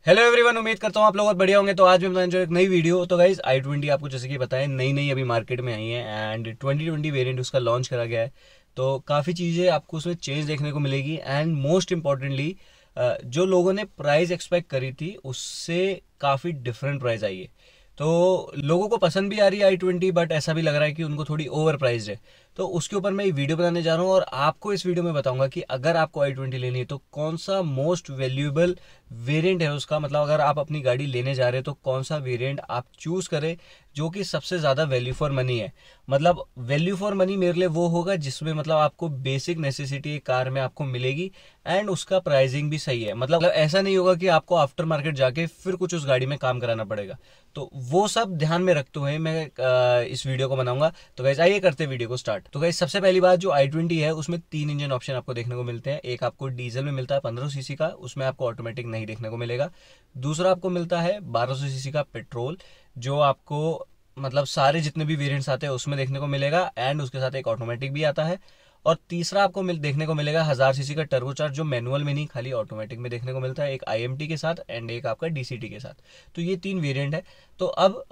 Hello everyone, उम्मीद करता हूँ आप लोग बहुत बढ़िया होंगे। तो आज मैं बताने जो एक नई वीडियो। तो गाइज i20 आपको जैसे कि पता है नई नई अभी मार्केट में आई है एंड 2020 वेरिएंट उसका लॉन्च करा गया है। तो काफ़ी चीज़ें आपको उसमें चेंज देखने को मिलेगी एंड मोस्ट इम्पॉर्टेंटली जो लोगों ने प्राइस एक्सपेक्ट करी थी उससे काफ़ी डिफरेंट प्राइस आई है। तो लोगों को पसंद भी आ रही है i20, बट ऐसा भी लग रहा है कि उनको थोड़ी ओवर प्राइस्ड है। तो उसके ऊपर मैं ये वीडियो बनाने जा रहा हूँ और आपको इस वीडियो में बताऊंगा कि अगर आपको i20 लेनी है तो कौन सा मोस्ट वैल्यूएबल वेरिएंट है उसका। मतलब अगर आप अपनी गाड़ी लेने जा रहे हैं तो कौन सा वेरिएंट आप चूज करें जो कि सबसे ज़्यादा वैल्यू फॉर मनी है। मतलब वैल्यू फॉर मनी मेरे लिए वो होगा जिसमें मतलब आपको बेसिक नेसेसिटी कार में आपको मिलेगी एंड उसका प्राइसिंग भी सही है। मतलब ऐसा नहीं होगा कि आपको आफ्टर मार्केट जाके फिर कुछ उस गाड़ी में काम कराना पड़ेगा। तो वो सब ध्यान में रखते हुए मैं इस वीडियो को बनाऊंगा। तो गाइस आइए करते हैं वीडियो को स्टार्ट। तो गाइस सबसे पहली बात, जो i20 है उसमें 3 इंजन ऑप्शन आपको देखने को मिलते हैं। एक आपको डीजल में मिलता है 1500 सीसी का, उसमें आपको ऑटोमेटिक नहीं देखने को मिलेगा। दूसरा आपको मिलता है 1200 सीसी का पेट्रोल, जो आपको मतलब सारे जितने भी वेरिएंट्स आते हैं उसमें देखने को मिलेगा एंड उसके साथ एक ऑटोमेटिक भी आता है। और तीसरा आपको देखने को मिलेगा 1000 सीसी का टर्बोचार्ज, जो मैनुअल में नहीं खाली ऑटोमेटिक में देखने को मिलता है, एक आईएमटी के साथ एंड एक आपका डीसीटी के साथ। तो ये 3 वेरिएंट है। तो अब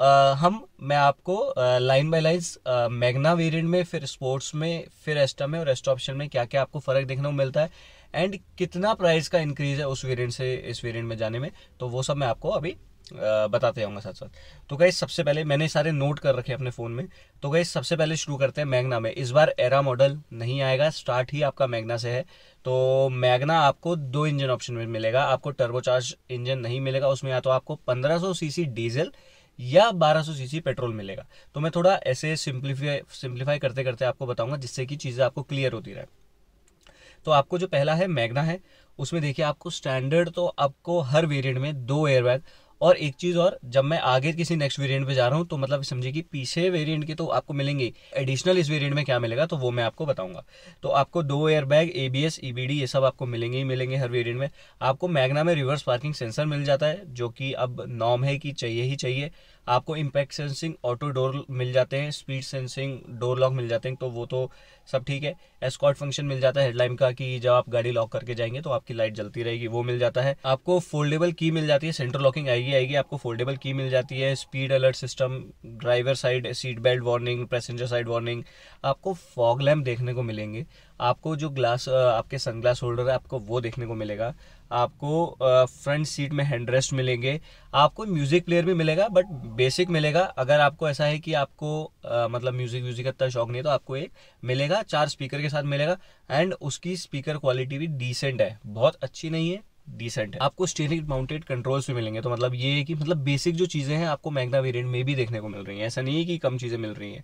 मैं आपको line by line Magna variant में, फिर स्पोर्ट्स में, फिर एस्टा में और एस्टा ऑप्शन में क्या क्या आपको फर्क देखने को मिलता है एंड कितना प्राइस का इंक्रीज है उस वेरिएंट से इस वेरिएंट में जाने में, तो वो सब मैं आपको अभी बताते जाऊंगा साथ साथ। तो गाइस सबसे पहले मैंने सारे नोट कर रखे अपने फ़ोन में। तो गाइस सबसे पहले शुरू करते हैं मैग्ना में। इस बार एरा मॉडल नहीं आएगा, स्टार्ट ही आपका मैग्ना से है। तो मैग्ना आपको 2 इंजन ऑप्शन में मिलेगा। आपको टर्बोचार्ज इंजन नहीं मिलेगा उसमें, या तो आपको 1500 सीसी डीजल या 1200 सीसी पेट्रोल मिलेगा। तो मैं थोड़ा ऐसे सिंप्लीफाई करते करते आपको बताऊंगा जिससे कि चीज़ें आपको क्लियर होती रहे। तो आपको जो पहला है मैग्ना है, उसमें देखिए आपको स्टैंडर्ड तो आपको हर वेरिएंट में 2 एयरबैग। और एक चीज़ और, जब मैं आगे किसी नेक्स्ट वेरिएंट पे जा रहा हूँ तो मतलब समझिए कि पीछे वेरिएंट के तो आपको मिलेंगे, एडिशनल इस वेरिएंट में क्या मिलेगा तो वो मैं आपको बताऊंगा। तो आपको 2 एयरबैग, एबीएस, ईबीडी ये सब आपको मिलेंगे ही मिलेंगे हर वेरिएंट में। आपको मैग्ना में रिवर्स पार्किंग सेंसर मिल जाता है, जो कि अब नॉर्म है कि चाहिए ही चाहिए। आपको इम्पैक्ट सेंसिंग ऑटो डोर मिल जाते हैं, स्पीड सेंसिंग डोर लॉक मिल जाते हैं, तो वो तो सब ठीक है। एस्कॉर्ट फंक्शन मिल जाता है हेडलाइट का, कि जब आप गाड़ी लॉक करके जाएंगे तो आपकी लाइट जलती रहेगी, वो मिल जाता है। आपको फोल्डेबल की मिल जाती है, सेंटर लॉकिंग आएगी आपको फोल्डेबल की मिल जाती है। Speed alert system, driver side seat belt warning, passenger side warning. आपको फॉग लैम्प देखने को मिलेंगे। आपको जो ग्लास आपके सनग्लास होल्डर है आपको वो देखने को मिलेगा। आपको फ्रंट सीट में हैंड रेस्ट मिलेंगे। आपको म्यूजिक प्लेयर भी मिलेगा, बट बेसिक मिलेगा। अगर आपको ऐसा है कि आपको मतलब म्यूजिक म्यूजिक इतना शौक नहीं है तो आपको एक मिलेगा, 4 स्पीकर के साथ मिलेगा एंड उसकी स्पीकर क्वालिटी भी डिसेंट है, बहुत अच्छी नहीं है, डिसेंट है। आपको स्टीयरिंग माउंटेड कंट्रोल्स भी मिलेंगे। तो मतलब ये है कि मतलब बेसिक जो चीज़ें हैं आपको मैग्ना वेरिएंट में भी देखने को मिल रही हैं, ऐसा नहीं है कि कम चीज़ें मिल रही हैं।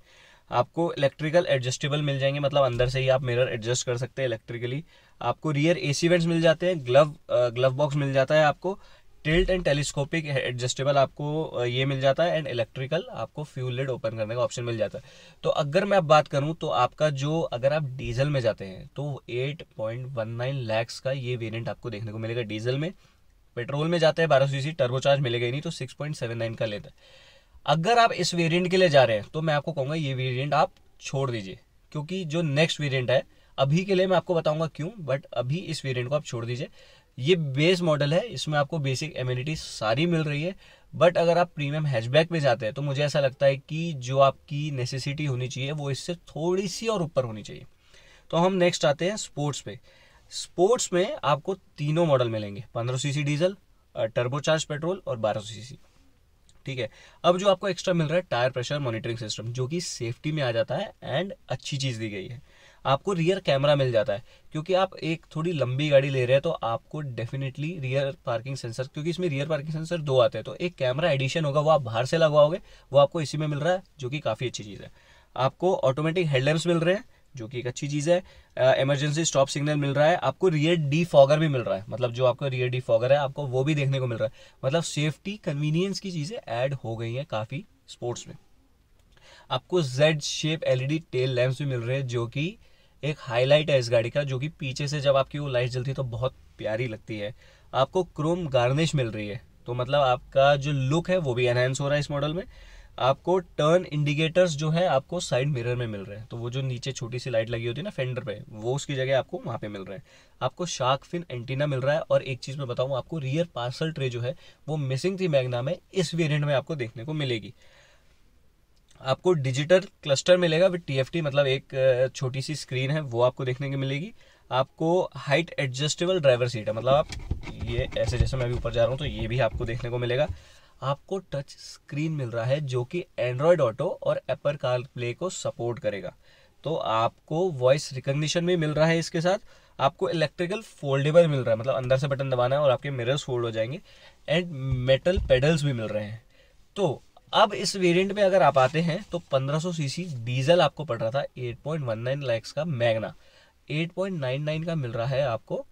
आपको इलेक्ट्रिकल एडजस्टेबल मिल जाएंगे, मतलब अंदर से ही आप मिरर एडजस्ट कर सकते हैं इलेक्ट्रिकली। आपको रियर एसी वेंट्स मिल जाते हैं, ग्लव बॉक्स मिल जाता है आपको। टिल्ट एंड टेलीस्कोपिक एडजस्टेबल आपको ये मिल जाता है एंड इलेक्ट्रिकल आपको फ्यूल लिड ओपन करने का ऑप्शन मिल जाता है। तो अगर मैं अब बात करूं तो आपका जो, अगर आप डीजल में जाते हैं तो 8.19 लैक्स का ये वेरिएंट आपको देखने को मिलेगा डीजल में। पेट्रोल में जाते हैं 1200 सीसी, टर्बोचार्ज मिलेगा ही नहीं, तो 6.79 का लेता है। अगर आप इस वेरिएंट के लिए जा रहे हैं तो मैं आपको कहूंगा ये वेरिएंट आप छोड़ दीजिए, क्योंकि जो नेक्स्ट वेरिएंट है अभी के लिए मैं आपको बताऊंगा क्यों, बट अभी इस वेरिएंट को आप छोड़ दीजिए। ये बेस मॉडल है, इसमें आपको बेसिक एमिनिटी सारी मिल रही है। बट अगर आप प्रीमियम हैचबैक में जाते हैं तो मुझे ऐसा लगता है कि जो आपकी नेसेसिटी होनी चाहिए वो इससे थोड़ी सी और ऊपर होनी चाहिए। तो हम नेक्स्ट आते हैं स्पोर्ट्स पे। स्पोर्ट्स में आपको तीनों मॉडल मिलेंगे, 1500 सीसी डीजल, टर्बोचार्ज पेट्रोल और 1200 सीसी। ठीक है। अब जो आपको एक्स्ट्रा मिल रहा है टायर प्रेशर मॉनिटरिंग सिस्टम, जो कि सेफ्टी में आ जाता है एंड अच्छी चीज़ दी गई है। आपको रियर कैमरा मिल जाता है, क्योंकि आप एक थोड़ी लंबी गाड़ी ले रहे हैं तो आपको डेफिनेटली रियर पार्किंग सेंसर, क्योंकि इसमें रियर पार्किंग सेंसर 2 आते हैं, तो एक कैमरा एडिशन होगा वो आप बाहर से लगवाओगे, वो आपको इसी में मिल रहा है, जो कि काफ़ी अच्छी चीज़ है। आपको ऑटोमेटिक हेडलैम्प्स मिल रहे हैं, जो कि एक अच्छी चीज़ है। इमरजेंसी स्टॉप सिग्नल मिल रहा है। आपको रियर डीफॉगर भी मिल रहा है, मतलब जो आपका रियर डीफॉगर है आपको वो भी देखने को मिल रहा है। मतलब सेफ्टी कन्वीनियंस की चीज़ें ऐड हो गई हैं काफ़ी स्पोर्ट्स में। आपको Z shape LED tail lamps भी मिल रहे हैं, जो कि एक हाईलाइट है इस गाड़ी का, जो कि पीछे से जब आपकी वो लाइट जलती है तो बहुत प्यारी लगती है। आपको क्रोम गार्निश मिल रही है, तो मतलब आपका जो लुक है वो भी एनहेंस हो रहा है इस मॉडल में। आपको टर्न इंडिकेटर्स जो है आपको साइड मिरर में मिल रहे हैं, तो वो जो नीचे छोटी सी लाइट लगी होती है ना फेंडर पे, वो उसकी जगह आपको वहाँ पे मिल रहे हैं। आपको शार्क फिन एंटीना मिल रहा है, और एक चीज़ मैं बताऊँ आपको, रियर पार्सल ट्रे जो है वो मिसिंग थी मैग्ना में, इस वेरिएंट में आपको देखने को मिलेगी। आपको डिजिटल क्लस्टर मिलेगा विद टीएफटी, मतलब एक छोटी सी स्क्रीन है वो आपको देखने को मिलेगी। आपको हाइट एडजस्टेबल ड्राइवर सीट है, मतलब आप ये ऐसे, जैसे मैं अभी ऊपर जा रहा हूँ तो ये भी आपको देखने को मिलेगा। आपको टच स्क्रीन मिल रहा है जो कि एंड्रॉयड ऑटो और एप्पल कार प्ले को सपोर्ट करेगा। तो आपको वॉइस रिकॉग्निशन भी मिल रहा है इसके साथ। आपको इलेक्ट्रिकल फोल्डेबल मिल रहा है, मतलब अंदर से बटन दबाना है और आपके मिरर्स फोल्ड हो जाएंगे, एंड मेटल पेडल्स भी मिल रहे हैं। तो अब इस वेरिएंट में अगर आप आते हैं तो 1500 सीसी डीजल आपको पड़ रहा था 8.19 लाख का मैग्ना, 8.99 का मिल रहा है आपको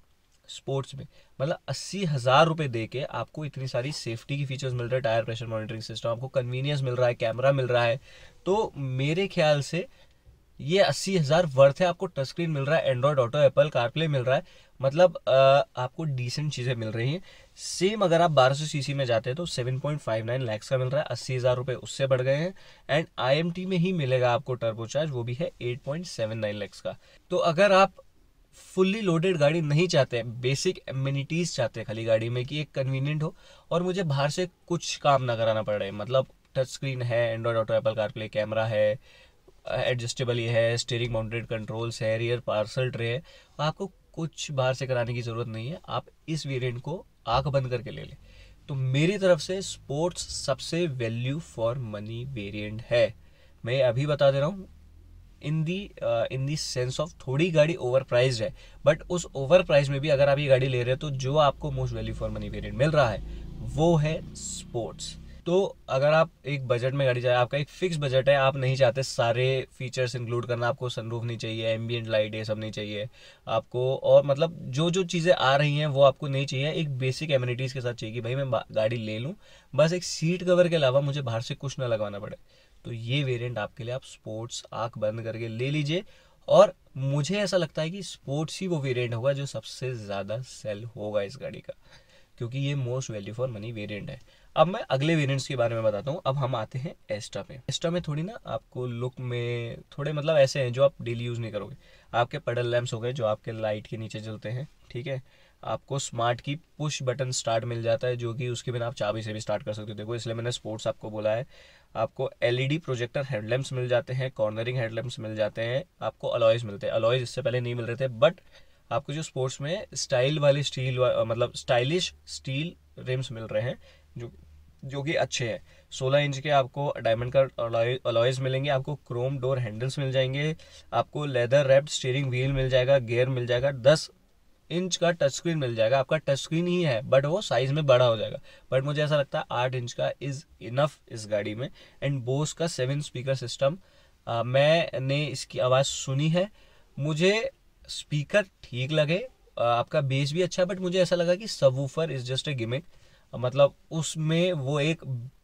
स्पोर्ट्स में। मतलब 80,000 रुपए दे के आपको इतनी सारी सेफ्टी की फीचर्स मिल रहे हैं, टायर प्रेशर मॉनिटरिंग सिस्टम, आपको कन्वीनियंस मिल रहा है, कैमरा मिल रहा है। तो मेरे ख्याल से ये 80,000 वर्थ है। आपको टच स्क्रीन मिल रहा है, एंड्रॉयड ऑटो, एप्पल कारप्ले मिल रहा है, मतलब आपको डिसेंट चीज़ें मिल रही हैं। सेम अगर आप 1200 सीसी में जाते हैं तो 7.59 लाख का मिल रहा है, 80,000 रुपये उससे बढ़ गए हैं। एंड आईएमटी में ही मिलेगा आपको टर्बोचार्ज, वो भी है 8.79 लाख का। तो अगर आप फुल्ली लोडेड गाड़ी नहीं चाहते हैं, बेसिक एमिनिटीज चाहते हैं खाली गाड़ी में कि एक कन्वीनियंट हो और मुझे बाहर से कुछ काम ना कराना पड़े, मतलब टच स्क्रीन है, Android auto, Apple CarPlay, camera है, एडजस्टेबल ये है, स्टीयरिंग माउंटेड कंट्रोल्स है, रियर पार्सल ट्रे है, आपको कुछ बाहर से कराने की ज़रूरत नहीं है। आप इस वेरिएंट को आंख बंद करके ले लें। तो मेरी तरफ से स्पोर्ट्स सबसे वैल्यू फॉर मनी वेरिएंट है। मैं अभी बता दे रहा हूँ, इन दी सेंस ऑफ थोड़ी गाड़ी ओवर प्राइज्ड है, बट उस ओवर प्राइस में भी अगर आप ये गाड़ी ले रहे हो तो जो आपको most value for money variant मिल रहा है वो है स्पोर्ट्स। तो अगर आप एक बजट में गाड़ी जाए, आपका एक फिक्स बजट है, आप नहीं चाहते सारे फीचर्स इंक्लूड करना, आपको सनरूफ नहीं चाहिए, एम्बियंट लाइट ये सब नहीं चाहिए आपको, और मतलब जो जो चीज़ें आ रही हैं वो आपको नहीं चाहिए, एक बेसिक एमिनिटीज़ के साथ चाहिए कि भाई मैं गाड़ी ले लूँ, बस एक सीट कवर के अलावा मुझे बाहर से कुछ ना लगवाना पड़े, तो ये वेरिएंट आपके लिए, आप स्पोर्ट्स आंख बंद करके ले लीजिए। और मुझे ऐसा लगता है कि स्पोर्ट्स ही वो वेरिएंट होगा जो सबसे ज़्यादा सेल होगा इस गाड़ी का, क्योंकि ये most value for money variant है। अब मैं अगले वेरिएंट्स के बारे में बताता हूँ। अब हम आते हैं एस्टा पे। एस्टा में थोड़ी ना आपको लुक में थोड़े मतलब ऐसे हैं जो आप डेली यूज़ नहीं करोगे। आपके पेडल लैंप्स हो गए जो आपके लाइट के नीचे जलते हैं, ठीक है। आपको स्मार्ट की पुश बटन स्टार्ट मिल जाता है, जो कि उसके बिना आप चाबी से भी स्टार्ट कर सकते हो, देखो इसलिए मैंने स्पोर्ट्स आपको बोला है। आपको एलईडी प्रोजेक्टर हेडलैम्प्स मिल जाते हैं, कॉर्नरिंग हेडलैम्प्स मिल जाते हैं, आपको अलॉयज मिलते हैं। अलॉयज इससे पहले नहीं मिल रहे थे, बट आपको जो स्पोर्ट्स में स्टाइल वाले मतलब स्टाइलिश स्टील रिम्स मिल रहे हैं जो कि अच्छे हैं। 16 इंच के आपको डायमंड का अलॉयज मिलेंगे, आपको क्रोम डोर हैंडल्स मिल जाएंगे, आपको लेदर रैप्ड स्टीयरिंग व्हील मिल जाएगा, गियर मिल जाएगा, 10 इंच का टच स्क्रीन मिल जाएगा। आपका टच स्क्रीन ही है बट वो साइज में बड़ा हो जाएगा, बट मुझे ऐसा लगता है 8 इंच का इज इनफ इस गाड़ी में। एंड बोस का 7 स्पीकर सिस्टम, मैंने इसकी आवाज़ सुनी है, मुझे स्पीकर ठीक लगे, आपका बेस भी अच्छा है, बट मुझे ऐसा लगा कि subwoofer is just a gimmick, मतलब उसमें वो एक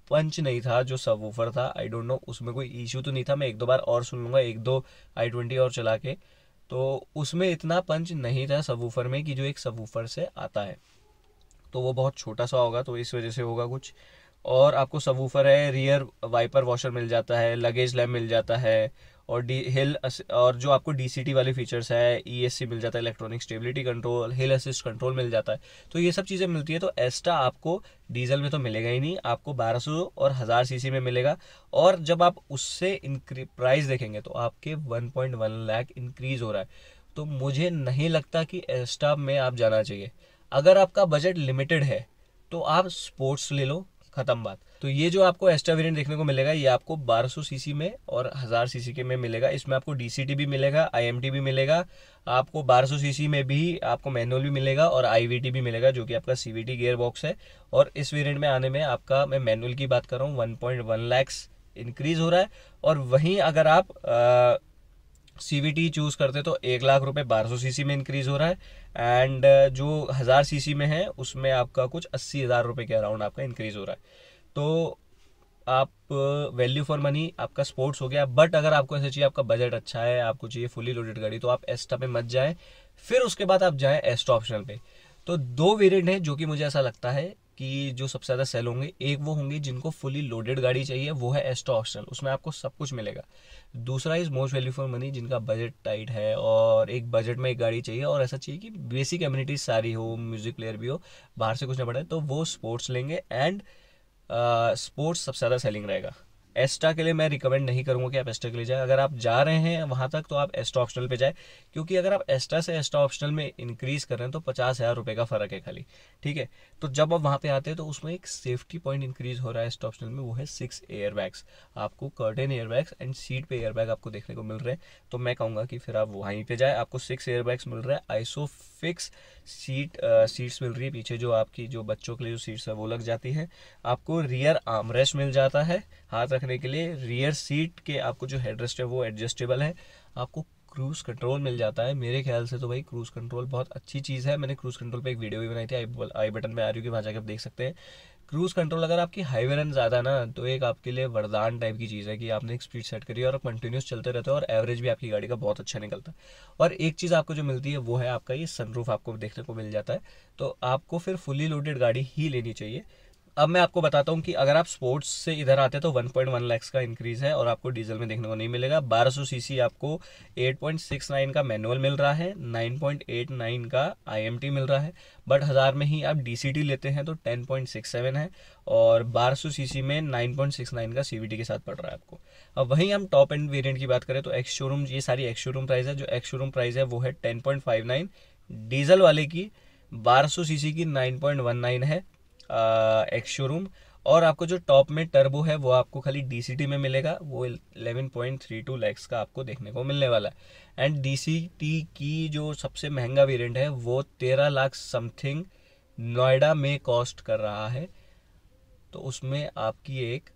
पंच नहीं था जो सबवूफर था। आई डोंट नो, उसमें कोई इशू तो नहीं था, मैं एक दो बार और सुन लूंगा, एक दो i20 और चला के, तो उसमें इतना पंच नहीं था सबवूफर में कि जो एक सबवूफर से आता है, तो वो बहुत छोटा सा होगा, तो इस वजह से होगा कुछ। और आपको सबवूफर है, रियर वाइपर वॉशर मिल जाता है, लगेज लैम्प मिल जाता है, और और जो आपको डीसीटी वाले फीचर्स है, ईएससी मिल जाता है, electronic stability control, hill assist control मिल जाता है। तो ये सब चीज़ें मिलती है। तो एस्टा आपको डीजल में तो मिलेगा ही नहीं, आपको 1200 और 1000 सीसी में मिलेगा, और जब आप उससे प्राइस देखेंगे तो आपके 1.1 लाख इंक्रीज हो रहा है। तो मुझे नहीं लगता कि एस्टा में आप जाना चाहिए। अगर आपका बजट लिमिटेड है तो आप स्पोर्ट्स ले लो, खत्म बात। तो ये जो आपको एस्टा वेरिएंट देखने को मिलेगा, ये आपको 1200 सीसी में और 1000 सीसी के में मिलेगा। इसमें आपको डीसीटी भी मिलेगा, आईएमटी भी मिलेगा, आपको 1200 सीसी में भी आपको मैनुअल भी मिलेगा और आईवीटी भी मिलेगा, जो कि आपका सीवीटी गियर बॉक्स है। और इस वेरिएंट में आने में आपका, मैं मैनुअल की बात कर रहा हूँ, 1.1 लाख इंक्रीज हो रहा है। और वहीं अगर आप सीवीटी चूज करते तो 1 लाख रुपए 1200 सीसी में इंक्रीज हो रहा है, एंड जो 1000 सीसी में है उसमें आपका कुछ 80,000 रुपए के अराउंड आपका इंक्रीज हो रहा है। तो आप वैल्यू फॉर मनी आपका स्पोर्ट्स हो गया। बट अगर आपको ऐसा चाहिए, आपका बजट अच्छा है, आपको चाहिए फुली लोडेड गाड़ी, तो आप एस्टा पे मत जाएं, फिर उसके बाद आप जाएं एस्टा ऑप्शनल पे। तो दो वेरिएंट है जो कि मुझे ऐसा लगता है कि जो सबसे ज़्यादा सेल होंगे, एक वो होंगे जिनको फुली लोडेड गाड़ी चाहिए, वो है एस्टा ऑप्शनल, उसमें आपको सब कुछ मिलेगा। दूसरा is most value for money, जिनका बजट टाइट है और एक बजट में एक गाड़ी चाहिए और ऐसा चाहिए कि बेसिक एमिनिटीज सारी हो, म्यूजिक प्लेयर भी हो, बाहर से कुछ ना पड़े, तो वो स्पोर्ट्स लेंगे। एंड स्पोर्ट्स सबसे ज़्यादा सेलिंग रहेगा। एस्टा के लिए मैं रिकमेंड नहीं करूंगा कि आप एस्टा के लिए जाए। अगर आप जा रहे हैं वहां तक तो आप एस्टा ऑप्शनल पे जाए, क्योंकि अगर आप एस्टा से एस्टा ऑप्शनल में इंक्रीज कर रहे हैं तो 50,000 रुपये का फर्क है खाली, ठीक है। तो जब आप वहां पे आते हैं तो उसमें एक सेफ्टी पॉइंट इंक्रीज हो रहा है एस्टा ऑप्शनल में, वो है 6 एयर बैग्स। आपको curtain air bags and seat पे एयर बैग आपको देखने को मिल रहे हैं। तो मैं कहूंगा कि फिर आप वहीं पे जाए। आपको 6 एयर बैग्स मिल रहा है, आइसोफिक्स सीट्स मिल रही है पीछे, जो आपकी जो बच्चों के लिए जो सीट्स है वो लग जाती है। आपको रियर आर्मरेस्ट मिल जाता है हाथ रखने के लिए। रियर सीट के आपको जो हेडरेस्ट है वो एडजस्टेबल है। आपको क्रूज कंट्रोल मिल जाता है। मेरे ख्याल से तो भाई क्रूज कंट्रोल बहुत अच्छी चीज़ है। मैंने क्रूज कंट्रोल पे एक वीडियो भी बनाई थी, आई बटन में आ रही होगी, वहाँ जाकर आप देख सकते हैं। क्रूज कंट्रोल अगर आपकी हाईवे रन ज़्यादा ना, तो एक आपके लिए वरदान टाइप की चीज़ है कि आपने एक स्पीड सेट करी और कंटिन्यूस चलते रहते हो और एवरेज भी आपकी गाड़ी का बहुत अच्छा निकलता है। और एक चीज़ आपको जो मिलती है वो है आपका ये सनरूफ आपको देखने को मिल जाता है। तो आपको फिर फुली लोडेड गाड़ी ही लेनी चाहिए। अब मैं आपको बताता हूँ कि अगर आप स्पोर्ट्स से इधर आते हैं तो 1.1 लाख का इंक्रीज है और आपको डीजल में देखने को नहीं मिलेगा। 1200 सीसी आपको 8.69 का मैनुअल मिल रहा है, 9.89 का आईएमटी मिल रहा है। बट 1000 में ही आप डीसीटी लेते हैं तो 10.67 है और 1200 सीसी में 9.69 का सीवीटी के साथ पड़ रहा है आपको। अब वहीं हम टॉप एंड वेरिएंट की बात करें तो एक्स शोरूम, ये सारी एक्स शोरूम प्राइस है। जो एक्स शोरूम प्राइस है वो है 10.59, डीजल वाले की 1200 सीसी की 9.19 है एक्स शोरूम। और आपको जो टॉप में टर्बो है वो आपको खाली डीसीटी में मिलेगा, वो 11.32 लैक्स का आपको देखने को मिलने वाला है। एंड डीसीटी की जो सबसे महंगा वेरिएंट है वो 13 लाख समथिंग नोएडा में कॉस्ट कर रहा है। तो उसमें आपकी एक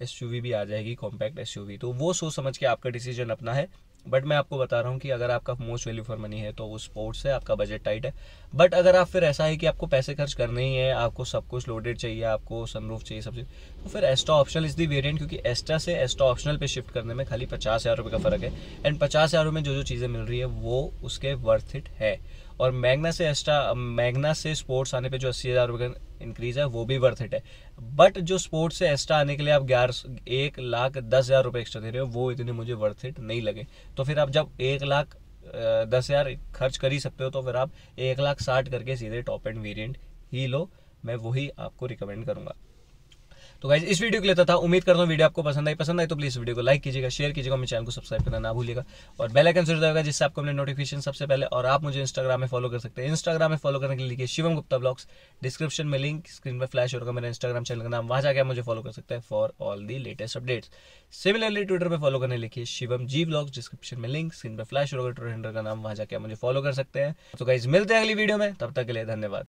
एसयूवी भी आ जाएगी, कॉम्पैक्ट एसयूवी। तो वो सोच समझ के आपका डिसीजन अपना है। बट मैं आपको बता रहा हूँ कि अगर आपका मोस्ट वैल्यू फॉर मनी है तो वो स्पोर्ट्स है, आपका बजट टाइट है। बट अगर आप फिर ऐसा है कि आपको पैसे खर्च करने ही है, आपको सब कुछ लोडेड चाहिए, आपको सनरूफ चाहिए सब चीज़, तो फिर एस्टा ऑप्शनल इज दी वेरिएंट, क्योंकि एस्टा से एस्टा ऑप्शनल पे शिफ्ट करने में खाली 50,000 रुपये का फर्क है। एंड 50,000 में जो जो चीज़ें मिल रही है वो उसके वर्थ इट है। और मैग्ना से स्पोर्ट्स आने पे जो 80,000 रुपये का इंक्रीज है वो भी वर्थ इट है। बट जो स्पोर्ट्स से एस्टा आने के लिए आप 1,10,000 रुपये एक्स्ट्रा दे रहे हो, वो इतने मुझे वर्थ इट नहीं लगे। तो फिर आप जब 1,10,000 खर्च कर ही सकते हो तो फिर आप 1,60,000 करके सीधे टॉप एंड वेरिएंट ही लो। मैं वही आपको रिकमेंड करूंगा। तो गाइज इस वीडियो के लिए था, उम्मीद करता हूँ वीडियो आपको पसंद आई तो प्लीज वीडियो को लाइक कीजिएगा, शेयर कीजिएगा, मेरे चैनल को सब्सक्राइब करना ना भूलिएगा और बेल आइकन जरूर दबाइएगा, जिससे आपको अपने नोटिफिकेशन सबसे पहले। और आप मुझे इंस्टाग्राम में फॉलो कर सकते हैं। इंस्टाग्राम में फॉलो करने के लिए लिखिए शिवम गुप्ता ब्लॉग्स, डिस्क्रिप्शन में लिंक स्क्रीन पर फ्लैश होगा मेरा इंस्टाग्राम चैनल का नाम, वहां जाकर आप मुझे फॉलो कर सकते हैं for all the latest updates. Similarly Twitter पर फॉलो करने लिखिए शिवम जी ब्लॉग्स, डिस्क्रिप्शन में लिंक स्क्रीन पर फ्लैश होगा ट्विटर हैंडल का नाम, वहां जाकर आप मुझे फॉलो कर सकते हैं। तो गाइज मिलते हैं अगली वीडियो में, तब तक के लिए धन्यवाद।